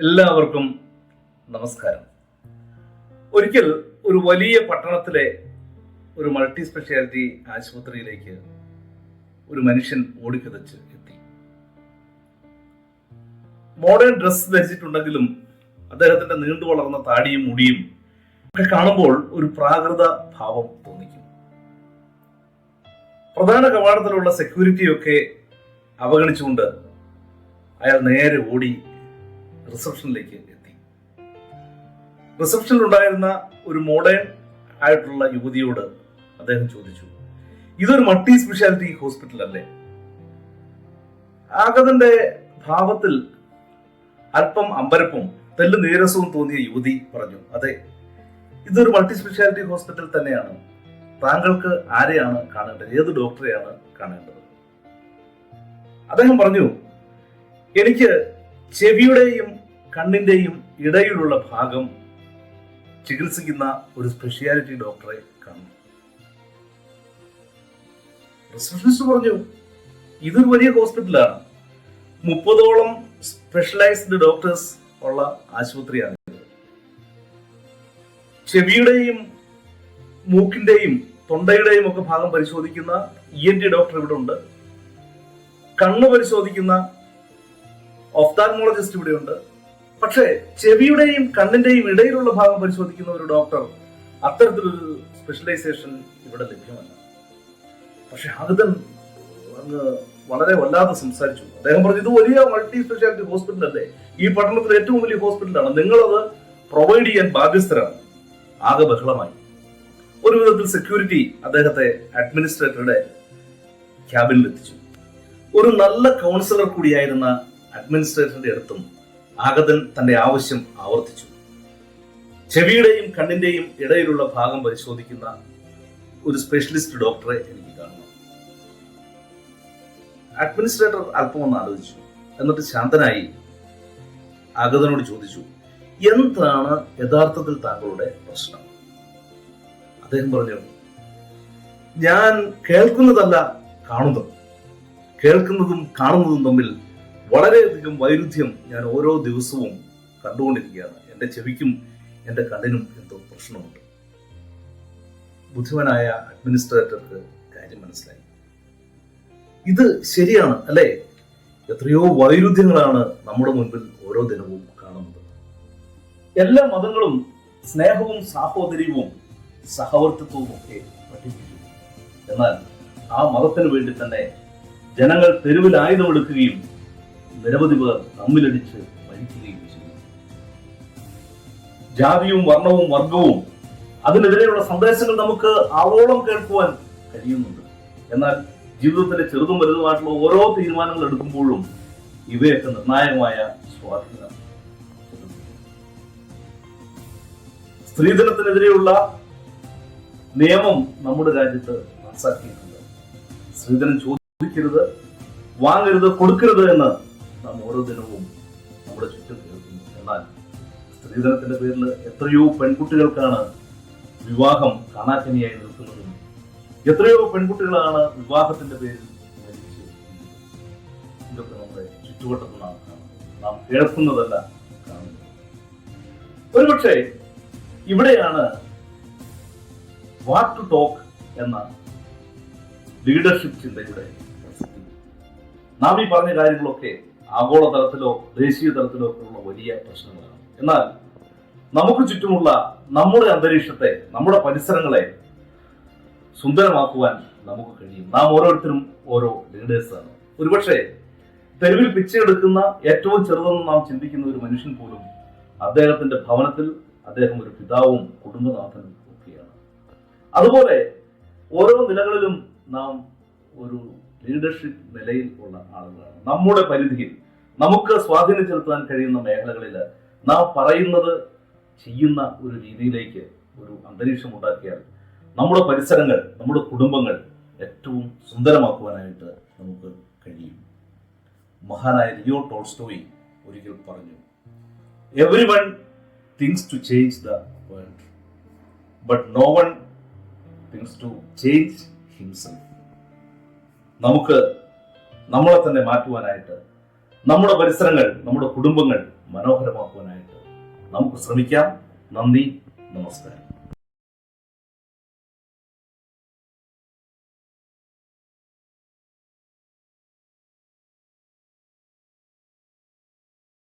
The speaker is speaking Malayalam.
എല്ലാവർക്കും നമസ്കാരം. ഒരിക്കൽ ഒരു വലിയ പട്ടണത്തിലെ ഒരു മൾട്ടി സ്പെഷ്യാലിറ്റി ആശുപത്രിയിലേക്ക് ഒരു മനുഷ്യൻ ഓടിക്കിതച്ച് എത്തി. മോഡേൺ ഡ്രസ് ധരിച്ചിട്ടുണ്ടെങ്കിലും അദ്ദേഹത്തിന്റെ നീണ്ടു വളർന്ന താടിയും മുടിയും ഒക്കെ കാണുമ്പോൾ ഒരു പ്രാകൃത ഭാവം തോന്നിക്കും. പ്രധാന കവാടത്തിലുള്ള സെക്യൂരിറ്റിയൊക്കെ അവഗണിച്ചുകൊണ്ട് അയാൾ നേരെ ഓടി റിസപ്ഷനിലേക്ക് എത്തി. റിസപ്ഷനിലുണ്ടായിരുന്ന ഒരു മോഡേൺ ആയിട്ടുള്ള യുവതിയോട് അദ്ദേഹം ചോദിച്ചു, ഇതൊരു മൾട്ടി സ്പെഷ്യാലിറ്റി ഹോസ്പിറ്റൽ അല്ലേ? ആഗതന്റെ ഭാവത്തിൽ അല്പം അമ്പരപ്പും തെല്ലു നീരസവും തോന്നിയ യുവതി പറഞ്ഞു, അതെ, ഇതൊരു മൾട്ടി സ്പെഷ്യാലിറ്റി ഹോസ്പിറ്റൽ തന്നെയാണ്. താങ്കൾക്ക് ആരെയാണ് കാണേണ്ടത്? ഏത് ഡോക്ടറെയാണ് കാണേണ്ടത്? അദ്ദേഹം പറഞ്ഞു, എനിക്ക് ചെവിയുടെയും കണ്ണിന്റെയും ഇടയിലുള്ള ഭാഗം ചികിത്സിക്കുന്ന ഒരു സ്പെഷ്യാലിറ്റി ഡോക്ടറെ കാണും. റിസപ്ഷനിസ്റ്റ് പറഞ്ഞു, ഇതൊരു വലിയ ഹോസ്പിറ്റലാണ്, 30ഓളം സ്പെഷ്യലൈസ്ഡ് ഡോക്ടേഴ്സ് ഉള്ള ആശുപത്രിയാണ്. ചെവിയുടെയും മൂക്കിന്റെയും തൊണ്ടയുടെയും ഒക്കെ ഭാഗം പരിശോധിക്കുന്ന ENT ഡോക്ടർ ഇവിടെ ഉണ്ട്. കണ്ണ് പരിശോധിക്കുന്ന ഒഫ്താൽമോളജിസ്റ്റ് ഇവിടെയുണ്ട്. പക്ഷേ ചെവിയുടെയും കണ്ണിന്റെയും ഇടയിലുള്ള ഭാഗം പരിശോധിക്കുന്ന ഒരു ഡോക്ടർ, അത്തരത്തിലൊരു സ്പെഷ്യലൈസേഷൻ ഇവിടെ ലഭ്യമല്ല. പക്ഷെ ആഗതൻ അങ്ങ് വളരെ വല്ലാതെ സംസാരിച്ചു. അദ്ദേഹം പറഞ്ഞു, ഇത് വലിയ മൾട്ടി സ്പെഷ്യാലിറ്റി ഹോസ്പിറ്റൽ അല്ലേ? ഈ പട്ടണത്തിലെ ഏറ്റവും വലിയ ഹോസ്പിറ്റലാണ്, നിങ്ങളത് പ്രൊവൈഡ് ചെയ്യാൻ ബാധ്യസ്ഥരാണ്. ആകെ ബഹളമായി. ഒരു വിധത്തിൽ സെക്യൂരിറ്റി അദ്ദേഹത്തെ അഡ്മിനിസ്ട്രേറ്ററുടെ ക്യാബിനിൽ എത്തിച്ചു. ഒരു നല്ല കൗൺസിലർ കൂടിയായിരുന്ന അഡ്മിനിസ്ട്രേറ്ററിന്റെ അടുത്തും ആഗതൻ തന്റെ ആവശ്യം ആവർത്തിച്ചു. ചെവിയുടെയും കണ്ണിന്റെയും ഇടയിലുള്ള ഭാഗം പരിശോധിക്കുന്ന ഒരു സ്പെഷ്യലിസ്റ്റ് ഡോക്ടറെ എനിക്ക് കാണണം. അഡ്മിനിസ്ട്രേറ്റർ അല്പം ഒന്ന് ആലോചിച്ചു. എന്നിട്ട് ശാന്തനായി ആഗതനോട് ചോദിച്ചു, എന്താണ് യഥാർത്ഥത്തിൽ താങ്കളുടെ പ്രശ്നം? അദ്ദേഹം പറഞ്ഞു, ഞാൻ കേൾക്കുന്നതല്ല കാണുന്നത്. കേൾക്കുന്നതും കാണുന്നതും തമ്മിൽ വളരെയധികം വൈരുദ്ധ്യം ഞാൻ ഓരോ ദിവസവും കണ്ടുകൊണ്ടിരിക്കുകയാണ്. എൻ്റെ ചെവിക്കും എൻ്റെ കണ്ണിനും എന്തോ പ്രശ്നമുണ്ട്. ബുദ്ധിമാനായ അഡ്മിനിസ്ട്രേറ്റർക്ക് കാര്യം മനസ്സിലായി. ഇത് ശരിയാണ് അല്ലേ? എത്രയോ വൈരുദ്ധ്യങ്ങളാണ് നമ്മുടെ മുൻപിൽ ഓരോ ദിനവും കാണുന്നത്. എല്ലാ മതങ്ങളും സ്നേഹവും സാഹോദര്യവും സഹവർത്തിത്വവും ഒക്കെ പഠിപ്പിക്കുന്നു. എന്നാൽ ആ മതത്തിന് വേണ്ടി തന്നെ ജനങ്ങൾ തെരുവിൽ ആയുധമെടുക്കുകയും നിരവധി പേർ തമ്മിലടിച്ച് മരിക്കുകയും ചെയ്യും. ജാതിയും വർണ്ണവും വർഗവും അതിനെതിരെയുള്ള സന്ദേശങ്ങൾ നമുക്ക് ആവോളം കേൾക്കുവാൻ കഴിയുന്നുണ്ട്. എന്നാൽ ജീവിതത്തിലെ ചെറുതും വലുതുമായിട്ടുള്ള ഓരോ തീരുമാനങ്ങൾ എടുക്കുമ്പോഴും ഇവയൊക്കെ നിർണായകമായ സ്വാധീനം. സ്ത്രീധനത്തിനെതിരെയുള്ള നിയമം നമ്മുടെ രാജ്യത്ത് പാസാക്കിയിട്ടുണ്ട്. സ്ത്രീധനം ചോദിക്കരുത്, വാങ്ങരുത്, കൊടുക്കരുത് എന്ന് നാം ഓരോ ദിനവും നമ്മുടെ ചുറ്റും കേൾക്കുന്നു. എന്നാൽ സ്ത്രീധനത്തിന്റെ പേരിൽ എത്രയോ പെൺകുട്ടികൾക്കാണ് വിവാഹം കാണാക്കനിയായി നിൽക്കുന്നതും എത്രയോ പെൺകുട്ടികളാണ് വിവാഹത്തിന്റെ പേരിൽ മരിച്ചു. ഇതൊക്കെ നമ്മുടെ ചുറ്റുവട്ടത്ത് നാം കാണുന്നത്, നാം കേൾക്കുന്നതല്ല കാണുന്നത്. ഒരുപക്ഷെ ഇവിടെയാണ് വാട്ട് ടു ടോക്ക് എന്ന ലീഡർഷിപ്പ് ചിന്തയുടെ പ്രസക്തി. നാം ഈ പറഞ്ഞ കാര്യങ്ങളൊക്കെ ആഗോള തലത്തിലോ ദേശീയ തലത്തിലോ ഒക്കെ ഉള്ള വലിയ പ്രശ്നങ്ങളാണ്. എന്നാൽ നമുക്ക് ചുറ്റുമുള്ള നമ്മുടെ അന്തരീക്ഷത്തെ, നമ്മുടെ പരിസരങ്ങളെ സുന്ദരമാക്കുവാൻ നമുക്ക് കഴിയും. നാം ഓരോരുത്തരും ഓരോ ലീഡേഴ്സാണ്. ഒരുപക്ഷെ തെരുവിൽ പിച്ചെടുക്കുന്ന ഏറ്റവും ചെറുതെന്ന് നാം ചിന്തിക്കുന്ന ഒരു മനുഷ്യൻ പോലും അദ്ദേഹത്തിന്റെ ഭവനത്തിൽ അദ്ദേഹം ഒരു പിതാവും കുടുംബനാഥനും ഒക്കെയാണ്. അതുപോലെ ഓരോ നിലകളിലും നാം ഒരു ലീഡർഷിപ്പ് നിലയിൽ ഉള്ള ആളുകളാണ്. നമ്മുടെ പരിധിയിൽ നമുക്ക് സ്വാധീനം ചെലുത്താൻ കഴിയുന്ന മേഖലകളിൽ നാം പറയുന്നത് ചെയ്യുന്ന ഒരു രീതിയിലേക്ക് ഒരു അന്തരീക്ഷം ഉണ്ടാക്കിയാൽ നമ്മുടെ പരിസരങ്ങൾ, നമ്മുടെ കുടുംബങ്ങൾ ഏറ്റവും സുന്ദരമാക്കുവാനായിട്ട് നമുക്ക് കഴിയും. മഹാനായ ലിയോ ടോൾസ്റ്റോയ് ഒരിക്കൽ പറഞ്ഞു, everyone thinks to change the world, but no one thinks to change himself. നമുക്ക് നമ്മളെ തന്നെ മാറ്റുവാനായിട്ട്, നമ്മുടെ പരിസരങ്ങൾ, നമ്മുടെ കുടുംബങ്ങൾ മനോഹരമാക്കുവാനായിട്ട് നമുക്ക് ശ്രമിക്കാം. നന്ദി, നമസ്കാരം.